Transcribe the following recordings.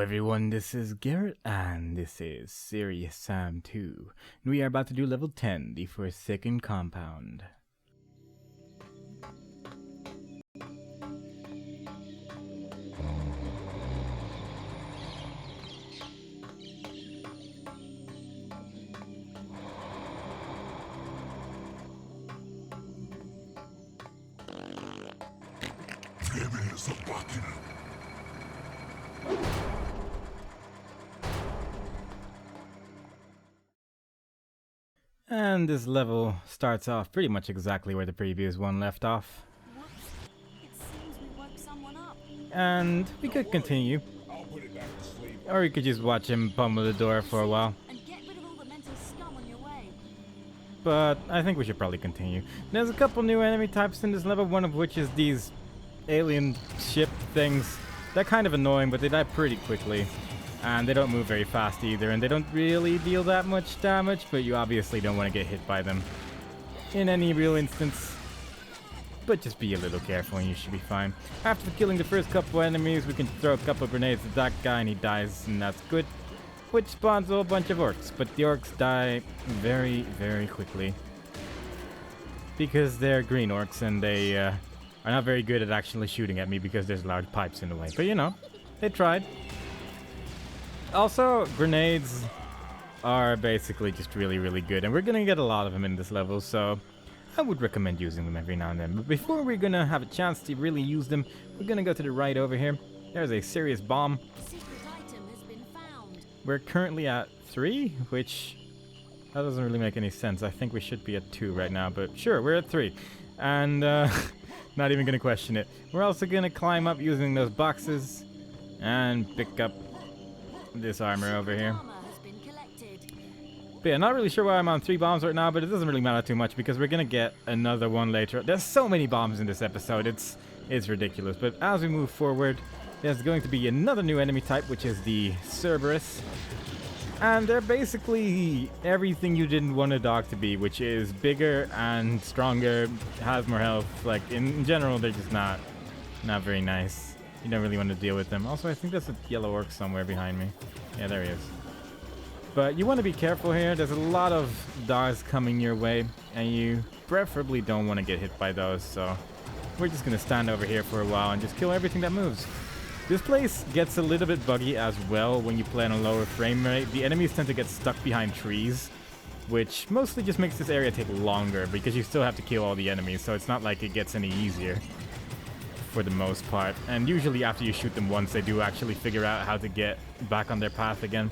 everyone, this is Garrett, and this is Serious Sam 2. And we are about to do level 10, the Forsaken Compound. And this level starts off pretty much exactly where the previous one left off. Whoops. It seems we woke someone up. And we could continue, or we could just watch him pummel the door for a while. And get rid of all the mental scum on your way. But I think we should probably continue. There's a couple new enemy types in this level, one of which is these alien ship things. They're kind of annoying, but they die pretty quickly. And they don't move very fast either, and they don't really deal that much damage, but you obviously don't want to get hit by them in any real instance. But just be a little careful and you should be fine. After killing the first couple enemies, we can throw a couple grenades at that guy and he dies, and that's good. Which spawns a whole bunch of orcs, but the orcs die very, very quickly. Because they're green orcs and they are not very good at actually shooting at me because there's large pipes in the way. But you know, they tried. Also, grenades are basically just really, really good, and we're gonna get a lot of them in this level, so I would recommend using them every now and then. But before we're gonna have a chance to really use them, we're gonna go to the right over here. There's a serious bomb. A secret item has been found. We're currently at 3, which that doesn't really make any sense. I think we should be at 2 right now, but sure, we're at 3. And not even gonna question it. We're also gonna climb up using those boxes and pick up this armor over here. Armor has been collected. But yeah, not really sure why I'm on 3 bombs right now, but it doesn't really matter too much because we're gonna get another one later. There's so many bombs in this episode, it's ridiculous. But as we move forward, there's going to be another new enemy type, which is the Cerberus. And they're basically everything you didn't want a dog to be, which is bigger and stronger, has more health. Like in general, they're just not very nice. You don't really want to deal with them. Also, I think there's a yellow orc somewhere behind me. Yeah, there he is. But you want to be careful here. There's a lot of dogs coming your way, and you preferably don't want to get hit by those. So we're just going to stand over here for a while and just kill everything that moves. This place gets a little bit buggy as well when you play on a lower frame rate. The enemies tend to get stuck behind trees, which mostly just makes this area take longer because you still have to kill all the enemies. So it's not like it gets any easier for the most part, and usually after you shoot them once, they do actually figure out how to get back on their path again.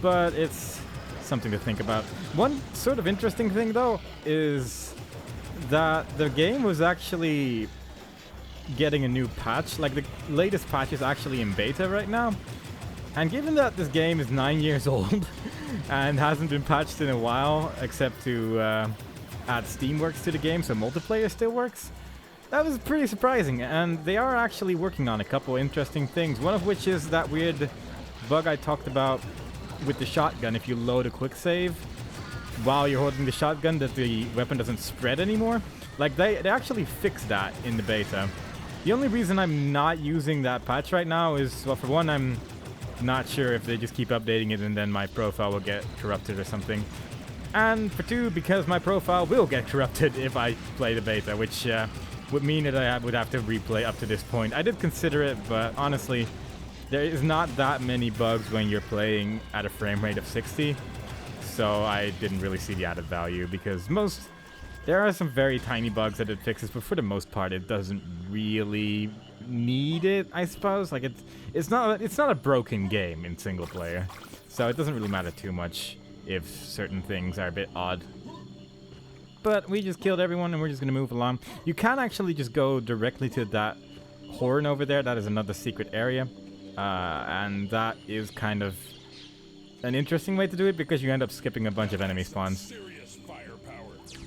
But it's something to think about. One sort of interesting thing though is that the game was actually getting a new patch. Like the latest patch is actually in beta right now, and given that this game is 9 years old and hasn't been patched in a while except to add Steamworks to the game so multiplayer still works, that was pretty surprising. And they are actually working on a couple interesting things, one of which is that weird bug I talked about with the shotgun. If you load a quick save while you're holding the shotgun, that the weapon doesn't spread anymore. Like they actually fixed that in the beta. The only reason I'm not using that patch right now is, well, for one, I'm not sure if they just keep updating it and then my profile will get corrupted or something. And for two, because my profile will get corrupted if I play the beta, which would mean that I would have to replay up to this point. I did consider it, but honestly, there is not that many bugs when you're playing at a frame rate of 60. So I didn't really see the added value because there are some very tiny bugs that it fixes, but for the most part, it doesn't really need it, I suppose. Like it's not a broken game in single player, so it doesn't really matter too much if certain things are a bit odd. But we just killed everyone and we're just gonna move along. You can actually just go directly to that horn over there. That is another secret area, and that is kind of an interesting way to do it because you end up skipping a bunch of enemy spawns.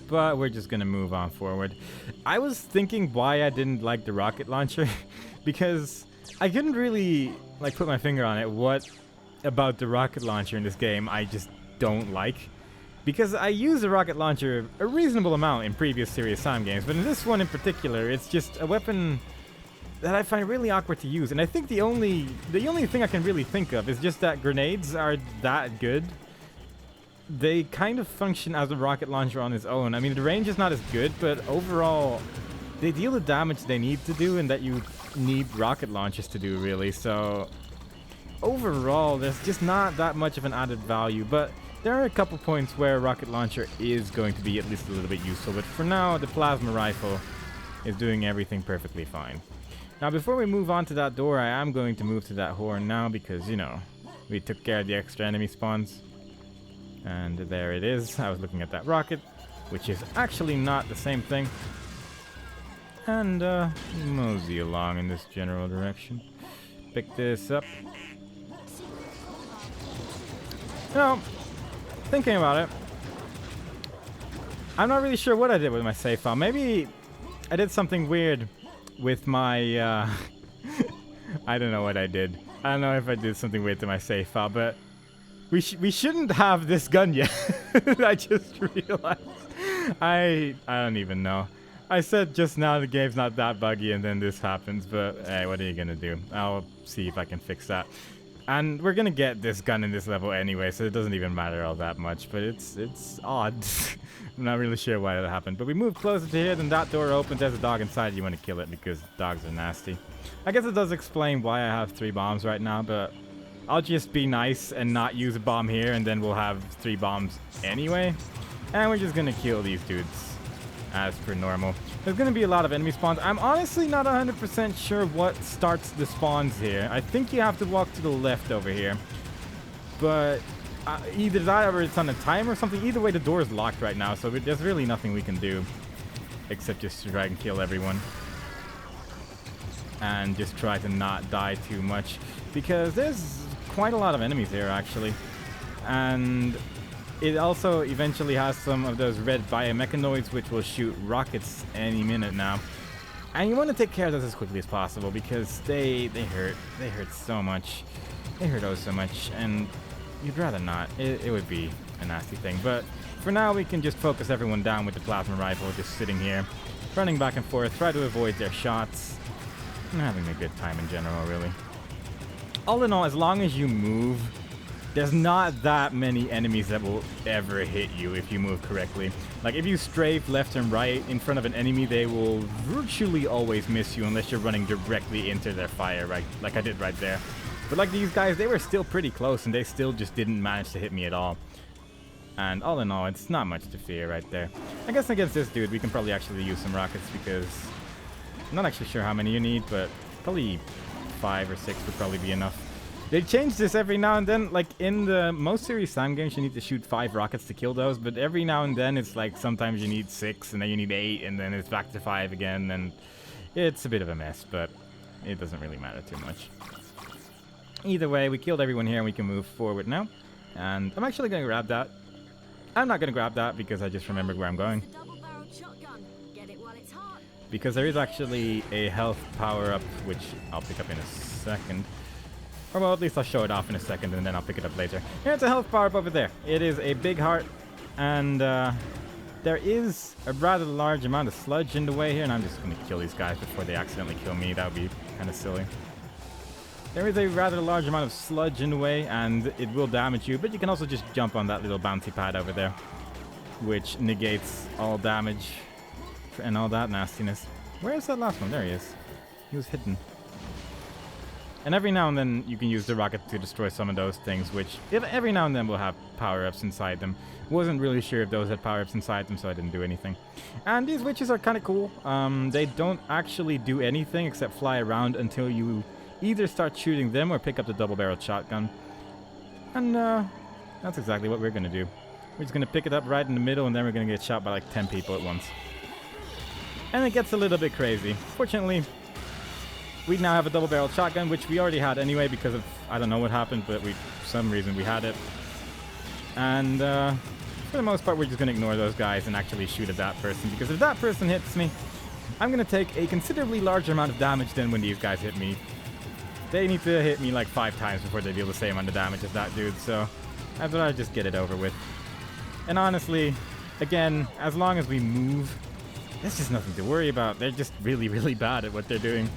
But we're just gonna move on forward. I was thinking why I didn't like the rocket launcher because I couldn't really like put my finger on it. What about the rocket launcher in this game I just don't like? Because I use the rocket launcher a reasonable amount in previous Serious Sam games, but in this one in particular, it's just a weapon that I find really awkward to use. And I think the only thing I can really think of is just that grenades are that good. They kind of function as a rocket launcher on its own. I mean, the range is not as good, but overall, they deal the damage they need to do and that you need rocket launchers to do, really. So overall, there's just not that much of an added value, but there are a couple points where a rocket launcher is going to be at least a little bit useful. But for now, the plasma rifle is doing everything perfectly fine. Now, before we move on to that door, I am going to move to that horn now because, you know, we took care of the extra enemy spawns. And there it is. I was looking at that rocket, which is actually not the same thing. And mosey along in this general direction. Pick this up. Now, thinking about it, I'm not really sure what I did with my save file. Maybe I did something weird with my, I don't know what I did. I don't know if I did something weird to my save file, but we shouldn't have this gun yet. I just realized. I don't even know. I said just now the game's not that buggy and then this happens, but hey, what are you gonna do? I'll see if I can fix that. And we're gonna get this gun in this level anyway, so it doesn't even matter all that much, but it's odd. I'm not really sure why that happened. But we move closer to here, then that door opens, there's a dog inside, you want to kill it because dogs are nasty. I guess it does explain why I have 3 bombs right now, but I'll just be nice and not use a bomb here, and then we'll have 3 bombs anyway. And we're just gonna kill these dudes as per normal. There's gonna be a lot of enemy spawns. I'm honestly not 100% sure what starts the spawns here. I think you have to walk to the left over here. But either that or it's on a timer or something. Either way, the door is locked right now, so there's really nothing we can do except just try and kill everyone. And just try to not die too much, because there's quite a lot of enemies here actually. And it also eventually has some of those red biomechanoids which will shoot rockets any minute now. And you want to take care of those as quickly as possible because they hurt. They hurt so much. They hurt oh so much, and you'd rather not. It would be a nasty thing. But for now we can just focus everyone down with the plasma rifle, just sitting here, running back and forth, try to avoid their shots. I'm having a good time in general, really. All in all, as long as you move, there's not that many enemies that will ever hit you if you move correctly. Like, if you strafe left and right in front of an enemy, they will virtually always miss you unless you're running directly into their fire, right? Like I did right there. But like these guys, they were still pretty close, and they still just didn't manage to hit me at all. And all in all, it's not much to fear right there. I guess against this dude, we can probably actually use some rockets because I'm not actually sure how many you need, but probably 5 or 6 would probably be enough. They change this every now and then. Like in the most serious Sam games, you need to shoot 5 rockets to kill those, but every now and then it's like sometimes you need 6 and then you need 8 and then it's back to 5 again, and it's a bit of a mess, but it doesn't really matter too much. Either way, we killed everyone here and we can move forward now. And I'm actually going to grab that. I'm not going to grab that because I just remembered where I'm going. Because there is actually a health power-up, which I'll pick up in a second. Or well, at least I'll show it off in a second and then I'll pick it up later. Here's a health power-up over there. It is a big heart, and there is a rather large amount of sludge in the way here, and I'm just going to kill these guys before they accidentally kill me. That would be kind of silly. There is a rather large amount of sludge in the way, and it will damage you, but you can also just jump on that little bouncy pad over there, which negates all damage and all that nastiness. Where is that last one? There he is. He was hidden. And every now and then you can use the rocket to destroy some of those things, which every now and then will have power-ups inside them. Wasn't really sure if those had power-ups inside them, so I didn't do anything. And these witches are kind of cool. They don't actually do anything except fly around until you either start shooting them or pick up the double-barreled shotgun. And that's exactly what we're going to do. We're just going to pick it up right in the middle, and then we're going to get shot by like 10 people at once. And it gets a little bit crazy. Fortunately, we now have a double-barreled shotgun, which we already had anyway because of, I don't know what happened, but for some reason we had it. And for the most part, we're just going to ignore those guys and actually shoot at that person, because if that person hits me, I'm going to take a considerably larger amount of damage than when these guys hit me. They need to hit me like 5 times before they deal the same amount of damage as that dude, so I thought I'd just get it over with. And honestly, again, as long as we move, there's just nothing to worry about. They're just really, really bad at what they're doing.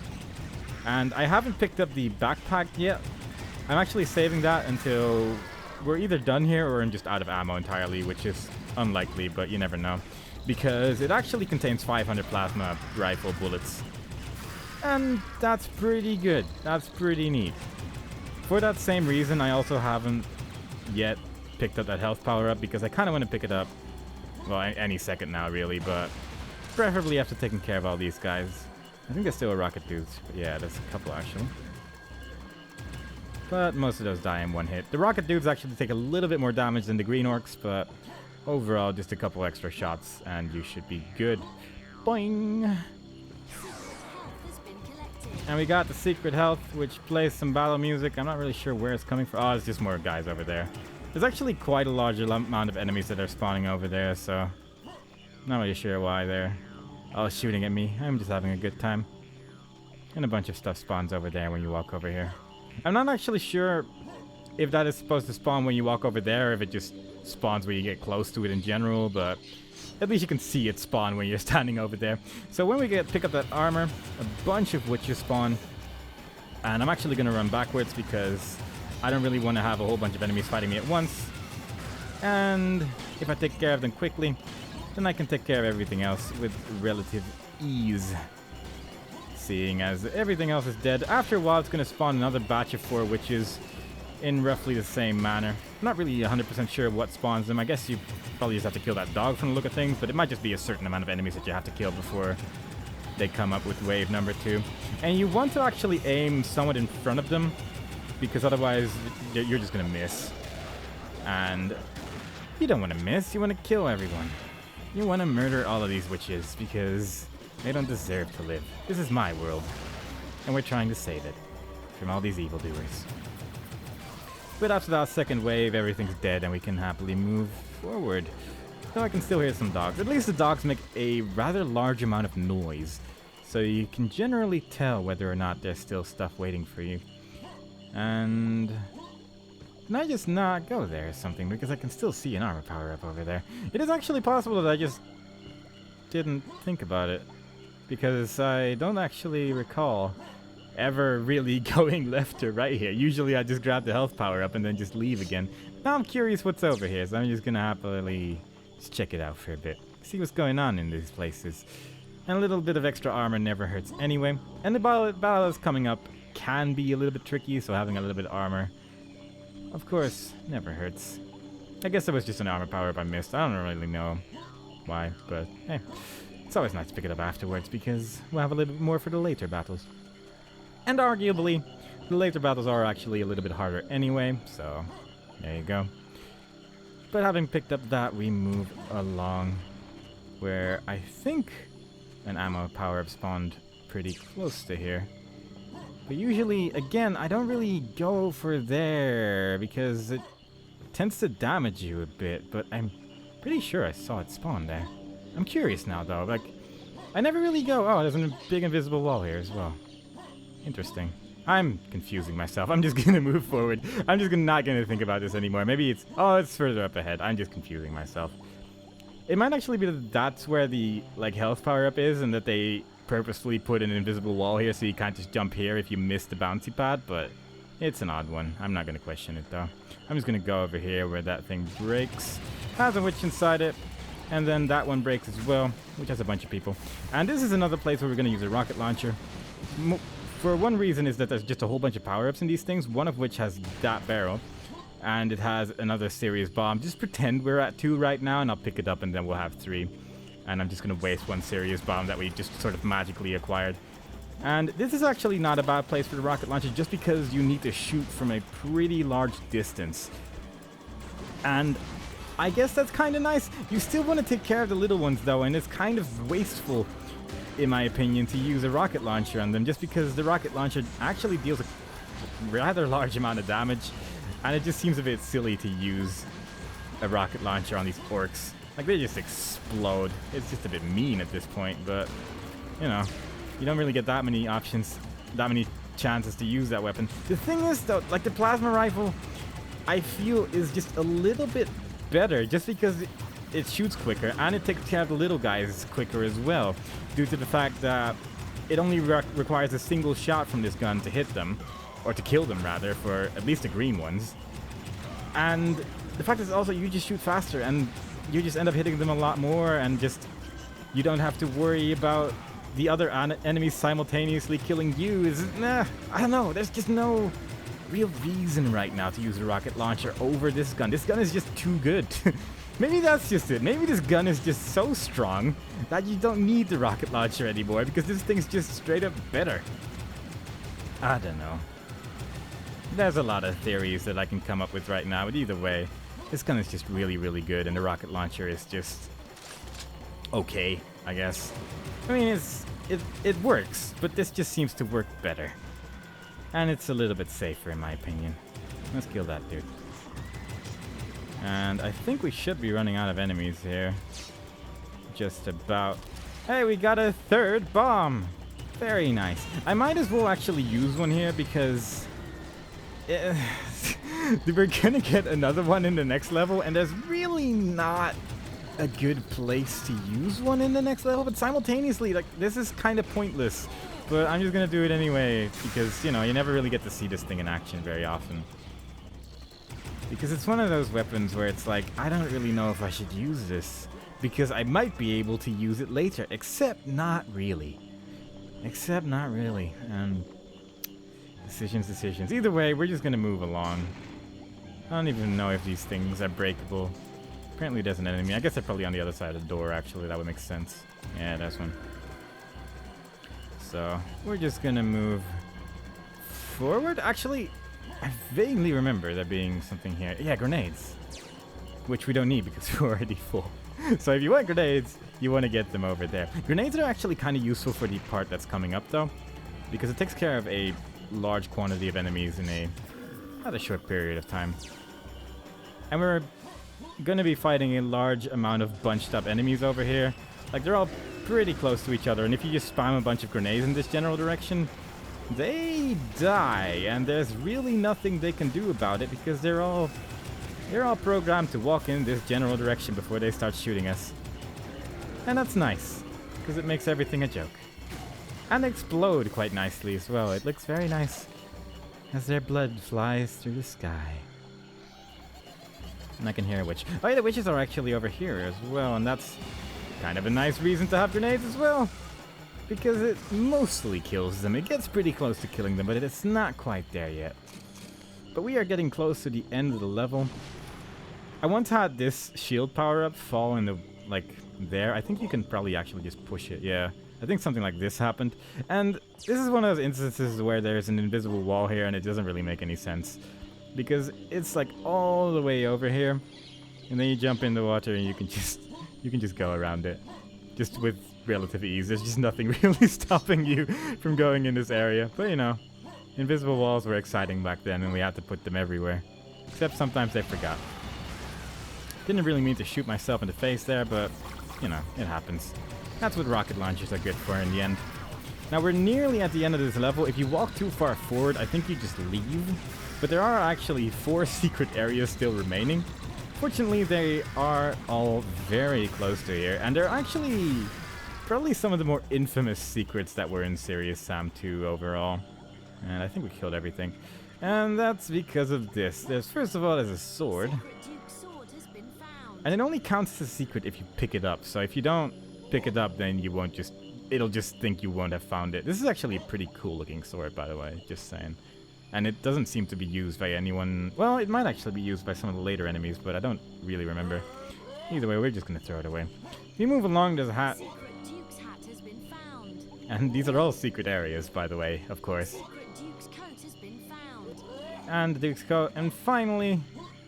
And I haven't picked up the backpack yet. I'm actually saving that until we're either done here or I'm just out of ammo entirely, which is unlikely, but you never know. Because it actually contains 500 plasma rifle bullets. And that's pretty good. That's pretty neat. For that same reason, I also haven't yet picked up that health power up, because I kind of want to pick it up, well, any second now, really, but preferably after taking care of all these guys. I think there's still a rocket dudes. But yeah, there's a couple, actually. But most of those die in one hit. The rocket dudes actually take a little bit more damage than the green orcs, but overall, just a couple extra shots, and you should be good. Boing! Has been collected. And we got the secret health, which plays some battle music. I'm not really sure where it's coming from. Oh, it's just more guys over there. There's actually quite a large amount of enemies that are spawning over there, so not really sure why they're all shooting at me. I'm just having a good time. And a bunch of stuff spawns over there when you walk over here. I'm not actually sure if that is supposed to spawn when you walk over there, or if it just spawns when you get close to it in general, but at least you can see it spawn when you're standing over there. So when we pick up that armor, a bunch of witches spawn. And I'm actually going to run backwards because I don't really want to have a whole bunch of enemies fighting me at once. And if I take care of them quickly, then I can take care of everything else with relative ease. Seeing as everything else is dead. After a while, it's going to spawn another batch of 4 witches in roughly the same manner. I'm not really 100% sure what spawns them. I guess you probably just have to kill that dog from the look of things, but it might just be a certain amount of enemies that you have to kill before they come up with wave number 2. And you want to actually aim somewhat in front of them, because otherwise you're just going to miss. And you don't want to miss, you want to kill everyone. You want to murder all of these witches, because they don't deserve to live. This is my world, and we're trying to save it from all these evildoers. But after that second wave, everything's dead, and we can happily move forward. Though I can still hear some dogs. At least the dogs make a rather large amount of noise, so you can generally tell whether or not there's still stuff waiting for you. And can I just not go there or something? Because I can still see an armor power up over there. It is actually possible that I just didn't think about it, because I don't actually recall ever really going left or right here. Usually I just grab the health power up and then just leave again. Now I'm curious what's over here, so I'm just gonna happily just check it out for a bit. See what's going on in these places. And a little bit of extra armor never hurts anyway. And the battle that's coming up can be a little bit tricky, so having a little bit of armor, of course, never hurts. I guess it was just an armor power up I missed. I don't really know why, but hey. It's always nice to pick it up afterwards, because we'll have a little bit more for the later battles. And arguably, the later battles are actually a little bit harder anyway, so there you go. But having picked up that, we move along where I think an ammo power-up spawned pretty close to here. But usually, again, I don't really go for there because it tends to damage you a bit, but I'm pretty sure I saw it spawn there. I'm curious now, though. Like, I never really go. Oh, there's a big invisible wall here as well. Interesting. I'm confusing myself. I'm just gonna move forward. I'm just not gonna think about this anymore. Maybe it's... Oh, it's further up ahead. I'm just confusing myself. It might actually be that that's where the, like, health power-up is, and that they purposefully put an invisible wall here so you can't just jump here if you miss the bouncy pad, but it's an odd one. I'm not gonna question it, though. I'm just gonna go over here where that thing breaks. Has a witch inside it. And then that one breaks as well, which has a bunch of people. And this is another place where we're going to use a rocket launcher. For one reason is that there's just a whole bunch of power-ups in these things, one of which has that barrel. And it has another serious bomb. Just pretend we're at 2 right now, and I'll pick it up, and then we'll have 3. And I'm just going to waste one serious bomb that we just sort of magically acquired. And this is actually not a bad place for the rocket launcher, just because you need to shoot from a pretty large distance. And I guess that's kind of nice. You still want to take care of the little ones, though, and it's kind of wasteful, in my opinion, to use a rocket launcher on them, just because the rocket launcher actually deals a rather large amount of damage, and it just seems a bit silly to use a rocket launcher on these orcs. Like, they just explode. It's just a bit mean at this point, but, you know, you don't really get that many options, that many chances to use that weapon. The thing is, though, like, the plasma rifle, I feel is just a little bit better, just because it shoots quicker and it takes care of the little guys quicker as well, due to the fact that it only requires a single shot from this gun to hit them, or to kill them rather, for at least the green ones. And the fact is also you just shoot faster and you just end up hitting them a lot more, and just you don't have to worry about the other enemies simultaneously killing you. I don't know, there's just no real reason right now to use a rocket launcher over this gun. This gun is just too good. Maybe that's just it. Maybe this gun is just so strong that you don't need the rocket launcher anymore, because this thing's just straight up better. I don't know. There's a lot of theories that I can come up with right now, but either way, this gun is just really, really good, and the rocket launcher is just okay, I guess. I mean, it works, but this just seems to work better. And it's a little bit safer in my opinion. Let's kill that dude. And I think we should be running out of enemies here. Just about. Hey, we got a third bomb! Very nice. I might as well actually use one here because we're gonna get another one in the next level, and there's really not a good place to use one in the next level, but simultaneously, like, this is kind of pointless. But I'm just gonna do it anyway because, you know, you never really get to see this thing in action very often. Because it's one of those weapons where it's like, I don't really know if I should use this, because I might be able to use it later, except not really. Except not really. Decisions. Either way, we're just gonna move along. I don't even know if these things are breakable. Apparently there's an enemy. I guess they're probably on the other side of the door, actually. That would make sense. Yeah, that's one. So, we're just gonna move forward. Actually, I vaguely remember there being something here. Yeah, grenades. Which we don't need because we're already full. So if you want grenades, you want to get them over there. Grenades are actually kind of useful for the part that's coming up, though, because it takes care of a large quantity of enemies in a rather short period of time. And we're going to be fighting a large amount of bunched up enemies over here. Like, they're all pretty close to each other, and if you just spam a bunch of grenades in this general direction, they die, and there's really nothing they can do about it because they're all programmed to walk in this general direction before they start shooting us. And that's nice, because it makes everything a joke. And they explode quite nicely as well. It looks very nice as their blood flies through the sky. And I can hear a witch. Oh yeah, the witches are actually over here as well, and that's kind of a nice reason to have grenades as well, because it mostly kills them. It gets pretty close to killing them, but it's not quite there yet. But we are getting close to the end of the level. I once had this shield power-up fall in the, like, there. I think you can probably actually just push it, yeah. I think something like this happened. And this is one of those instances where there's an invisible wall here and it doesn't really make any sense. Because it's like all the way over here. And then you jump in the water and you can just go around it. Just with relative ease. There's just nothing really stopping you from going in this area. But you know, invisible walls were exciting back then and we had to put them everywhere. Except sometimes I forgot. Didn't really mean to shoot myself in the face there, but you know, it happens. That's what rocket launchers are good for in the end. Now we're nearly at the end of this level. If you walk too far forward, I think you just leave. But there are actually 4 secret areas still remaining. Fortunately, they are all very close to here, and they're actually probably some of the more infamous secrets that were in Serious Sam 2 overall. And I think we killed everything. And that's because of this. First of all, there's a sword. And it only counts as a secret if you pick it up. So if you don't pick it up, then you won't just... It'll just think you won't have found it. This is actually a pretty cool looking sword, by the way. Just saying. And it doesn't seem to be used by anyone... Well, it might actually be used by some of the later enemies, but I don't really remember. Either way, we're just going to throw it away. If you move along, there's a hat. And these are all secret areas, by the way, of course. And the Duke's coat. And finally,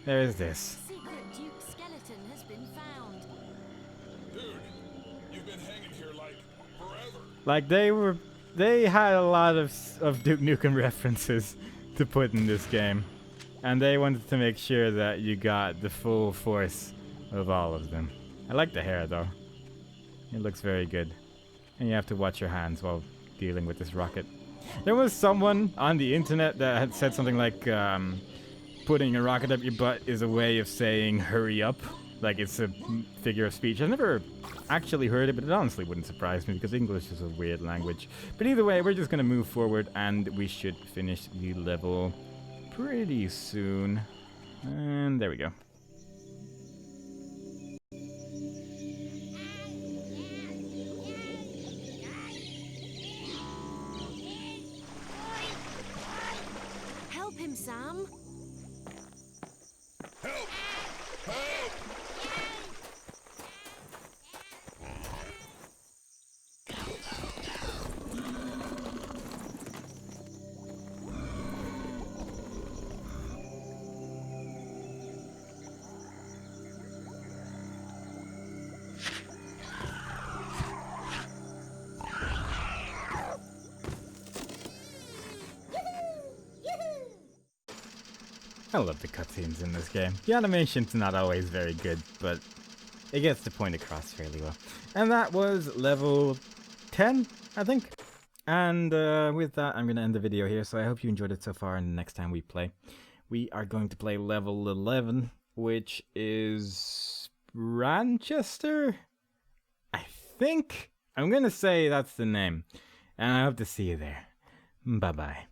there is this. Like, they had a lot of Duke Nukem references to put in this game. And they wanted to make sure that you got the full force of all of them. I like the hair, though. It looks very good. And you have to watch your hands while dealing with this rocket. There was someone on the internet that had said something like, putting a rocket up your butt is a way of saying hurry up. like it's a figure of speech. I've never actually heard it, but it honestly wouldn't surprise me because English is a weird language. But either way, we're just gonna move forward and we should finish the level pretty soon. And there we go. Help him, Sam. I love the cutscenes in this game. The animation's not always very good, but it gets the point across fairly well. And that was level 10, I think. And with that, I'm going to end the video here. So I hope you enjoyed it so far. And next time we play, we are going to play level 11, which is Ranchester, I think. I'm going to say that's the name. And I hope to see you there. Bye-bye.